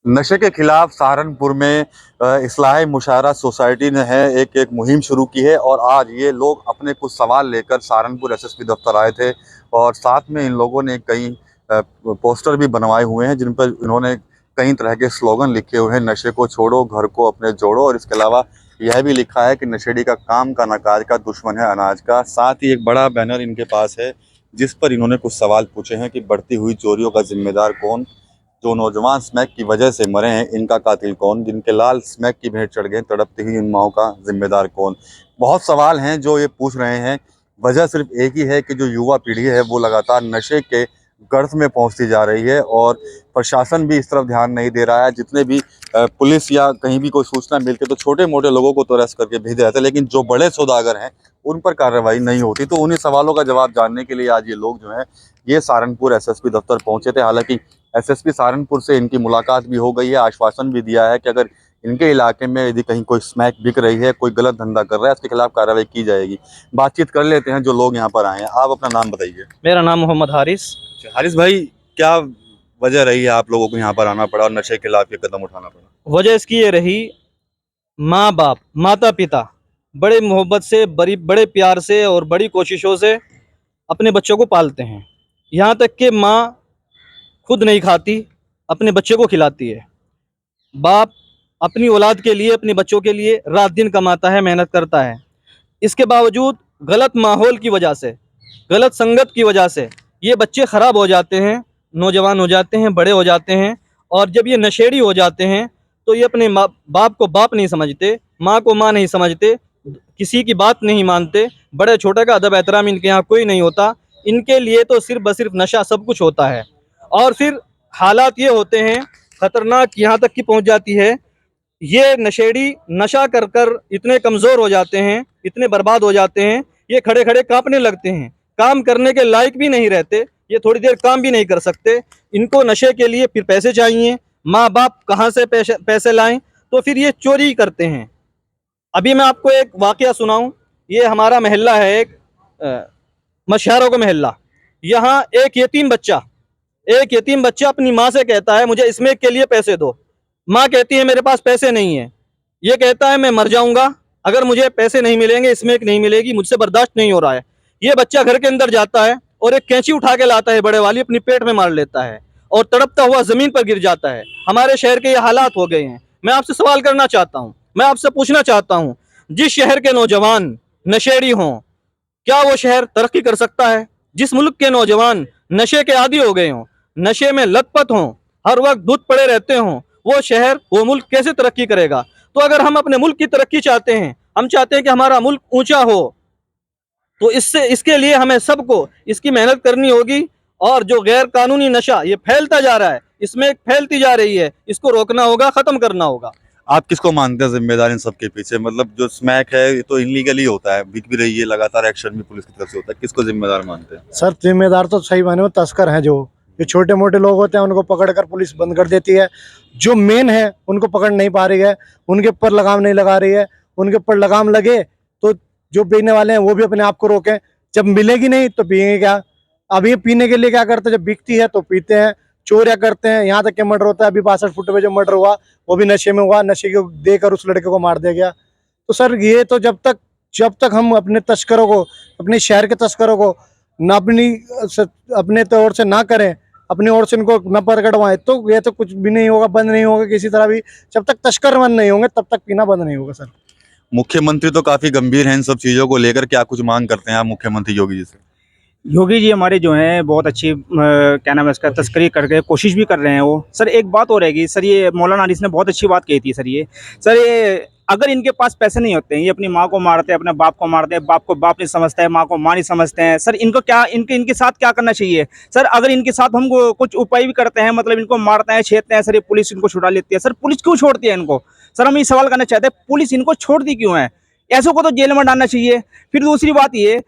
नशे के खिलाफ सहारनपुर में इस्लाही मुशायरा सोसाइटी ने है एक मुहिम शुरू की है और आज ये लोग अपने कुछ सवाल लेकर सहारनपुर एसएसपी दफ्तर आए थे और साथ में इन लोगों ने कई पोस्टर भी बनवाए हुए हैं जिन पर इन्होंने कई तरह के स्लोगन लिखे हुए हैं। नशे को छोड़ो, घर को अपने जोड़ो। और इसके अलावा यह भी लिखा है कि नशेड़ी का काम का नकाज का, दुश्मन है अनाज का। साथ ही एक बड़ा बैनर इनके पास है जिस पर इन्होंने कुछ सवाल पूछे हैं कि बढ़ती हुई चोरियों का जिम्मेदार कौन, जो नौजवान स्मैक की वजह से मरे हैं इनका कातिल कौन, जिनके लाल स्मैक की भेंट चढ़ गए तड़पती हुई इन माओं का जिम्मेदार कौन। बहुत सवाल हैं जो ये पूछ रहे हैं। वजह सिर्फ एक ही है कि जो युवा पीढ़ी है वो लगातार नशे के गर्त में पहुंचती जा रही है और प्रशासन भी इस तरफ ध्यान नहीं दे रहा है। जितने भी पुलिस या कहीं भी कोई सूचना मिलती है तो छोटे मोटे लोगों को तो अरेस्ट करके भेज देते हैं, लेकिन जो बड़े सौदागर हैं उन पर कार्रवाई नहीं होती। तो उन्हीं सवालों का जवाब जानने के लिए आज ये लोग जो हैं ये सहारनपुर एसएसपी दफ्तर पहुंचे थे। हालांकि एसएसपी सहारनपुर से इनकी मुलाकात भी हो गई है। आश्वासन भी दिया है कि अगर इनके इलाके में यदि कहीं कोई स्मैक बिक रही है, कोई गलत धंधा कर रहा है, इसके खिलाफ कार्रवाई की जाएगी। बातचीत कर लेते हैं जो लोग यहाँ पर आए हैं। आप अपना नाम बताइए। मेरा नाम मोहम्मद हारिस। हारिस भाई, क्या वजह रही है आप लोगों को यहाँ पर आना पड़ा और नशे के खिलाफ ये कदम उठाना पड़ा? वजह इसकी ये रही, माँ बाप, माता पिता बड़े मोहब्बत से, बड़े प्यार से और बड़ी कोशिशों से अपने बच्चों को पालते हैं। यहाँ तक कि माँ खुद नहीं खाती, अपने बच्चे को खिलाती है। बाप अपनी औलाद के लिए, अपने बच्चों के लिए रात दिन कमाता है, मेहनत करता है। इसके बावजूद गलत माहौल की वजह से, गलत संगत की वजह से ये बच्चे ख़राब हो जाते हैं, नौजवान हो जाते हैं, बड़े हो जाते हैं। और जब ये नशेड़ी हो जाते हैं तो ये अपने बाप को बाप नहीं समझते, माँ को माँ नहीं समझते, किसी की बात नहीं मानते। बड़े छोटे का अदब एहतराम इनके यहाँ कोई नहीं होता। इनके लिए तो सिर्फ ब सिर्फ नशा सब कुछ होता है। और फिर हालात ये होते हैं ख़तरनाक, यहाँ तक कि पहुँच जाती है ये नशेड़ी नशा कर कर इतने कमज़ोर हो जाते हैं, इतने बर्बाद हो जाते हैं, ये खड़े खड़े कांपने लगते हैं, काम करने के लायक भी नहीं रहते, ये थोड़ी देर काम भी नहीं कर सकते। इनको नशे के लिए फिर पैसे चाहिए, माँ बाप कहाँ से पैसे लाएं, तो फिर ये चोरी करते हैं। अभी मैं आपको एक वाकया सुनाऊं। ये हमारा मोहल्ला है, एक मशहरों का मोहल्ला। यहाँ एक यतीम बच्चा अपनी माँ से कहता है मुझे इसमें के लिए पैसे दो। माँ कहती है मेरे पास पैसे नहीं है। ये कहता है मैं मर जाऊंगा अगर मुझे पैसे नहीं मिलेंगे, इसमें नहीं मिलेगी, मुझसे बर्दाश्त नहीं हो रहा है। ये बच्चा घर के अंदर जाता है और एक कैंची उठा के लाता है बड़े वाली, अपनी पेट में मार लेता है और तड़पता हुआ जमीन पर गिर जाता है। हमारे शहर के ये हालात हो गए हैं। मैं आपसे सवाल करना चाहता हूँ, मैं आपसे पूछना चाहता हूँ, जिस शहर के नौजवान नशेड़ी हों, क्या वो शहर तरक्की कर सकता है? जिस मुल्क के नौजवान नशे के आदी हो गए हों, नशे में लतपत हों, हर वक्त धुत पड़े रहते हों, वो शहर, वो मुल्क कैसे तरक्की करेगा? तो अगर हम अपने मुल्क की तरक्की चाहते हैं, हम चाहते हैं कि हमारा मुल्क ऊंचा हो, तो इसके लिए हमें सबको इसकी मेहनत करनी होगी। और जो गैर कानूनी नशा ये फैलता जा रहा है, इसमें फैलती जा रही है, इसको रोकना होगा, ख़त्म करना होगा। आप किसको मानते हैं जिम्मेदार इन सब के पीछे? मतलब जो स्मैक है ये तो इनलीगली होता है, बिक भी रही है, लगातार एक्शन भी पुलिस की तरफ से होता है, किसको जिम्मेदार मानते हैं? सर जिम्मेदार तो सही माने में तस्कर हैं। जो छोटे मोटे लोग होते हैं उनको पकड़कर पुलिस बंद कर देती है। जो मेन है उनको पकड़ नहीं पा रही है, उनके ऊपर लगाम नहीं लगा रही है। उनके ऊपर लगाम लगे तो जो पीने वाले हैं वो भी अपने आप को रोकें। जब मिलेगी नहीं तो पियेंगे क्या? अब ये पीने के लिए क्या करते हैं, जब बिकती है तो पीते हैं, चोरियां करते हैं। यहाँ तक के मर्डर होता है। अभी 62 फुट में जो मर्डर हुआ वो भी नशे में हुआ, नशे को देकर उस लड़के को मार दिया गया। तो सर ये तो जब तक हम अपने तस्करों को, अपने शहर के तस्करों को न अपने तौर से ना करें, अपनी ओर से इनको न पकड़वाएं, तो ये तो कुछ भी नहीं होगा, बंद नहीं होगा किसी तरह भी। जब तक तस्कर बंद नहीं होंगे तब तक पीना बंद नहीं होगा। सर मुख्यमंत्री तो काफी गंभीर हैं इन सब चीजों को लेकर, क्या कुछ मांग करते हैं आप मुख्यमंत्री योगी जी से? योगी जी हमारे जो हैं बहुत अच्छी क्या नाम है इसका, तस्करी करके कोशिश भी कर रहे हैं वो। सर एक बात हो रहेगी सर, ये मौलाना हारिस ने बहुत अच्छी बात कही थी सर। ये अगर इनके पास पैसे नहीं होते हैं, ये अपनी माँ को मारते हैं, अपने बाप को मारते हैं, बाप को बाप नहीं समझते हैं, माँ को माँ नहीं समझते हैं। सर इनको क्या, इनके साथ क्या करना चाहिए सर? अगर इनके साथ हम कुछ उपाय भी करते हैं, मतलब इनको मारते हैं, छेड़ते हैं, सर ये पुलिस इनको छुड़ा लेती है। सर पुलिस क्यों छोड़ती है इनको? सर हम ये सवाल करना चाहते हैं, पुलिस इनको छोड़ती क्यों है? ऐसों को तो जेल में डालना चाहिए। फिर दूसरी बात ये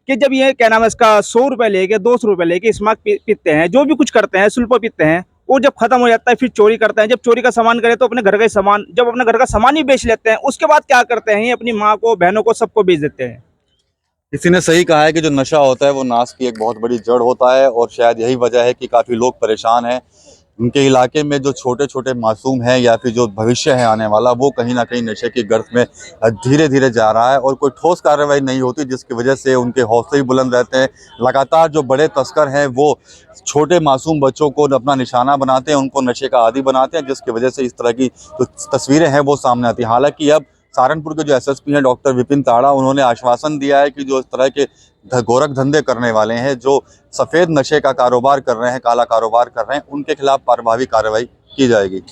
कि जब ये क्या नाम है इसका 100 रुपये लेके, 200 रुपये लेके स्मैक पीते हैं, जो भी कुछ करते हैं, सुल्फा पीते हैं, वो जब खत्म हो जाता है फिर चोरी करते हैं। जब चोरी का सामान करे तो अपने घर का सामान, जब अपने घर का सामान ही बेच लेते हैं, उसके बाद क्या करते हैं, ये अपनी माँ को, बहनों को, सबको बेच देते हैं। किसी ने सही कहा है कि जो नशा होता है वो नाश की एक बहुत बड़ी जड़ होता है और शायद यही वजह है कि काफी लोग परेशान हैं। उनके इलाके में जो छोटे छोटे मासूम हैं या फिर जो भविष्य है आने वाला, वो कहीं ना कहीं नशे की गर्त में धीरे धीरे जा रहा है और कोई ठोस कार्रवाई नहीं होती, जिसकी वजह से उनके हौसले ही बुलंद रहते हैं। लगातार जो बड़े तस्कर हैं वो छोटे मासूम बच्चों को अपना निशाना बनाते हैं, उनको नशे का आदी बनाते हैं, जिसकी वजह से इस तरह की जो तस्वीरें हैं वो सामने आती हैं। हालांकि अब सहारनपुर के जो एसएसपी हैं डॉक्टर विपिन ताड़ा, उन्होंने आश्वासन दिया है कि जो इस तरह के गोरख धंधे करने वाले हैं, जो सफ़ेद नशे का कारोबार कर रहे हैं, काला कारोबार कर रहे हैं, उनके खिलाफ प्रभावी कार्रवाई की जाएगी।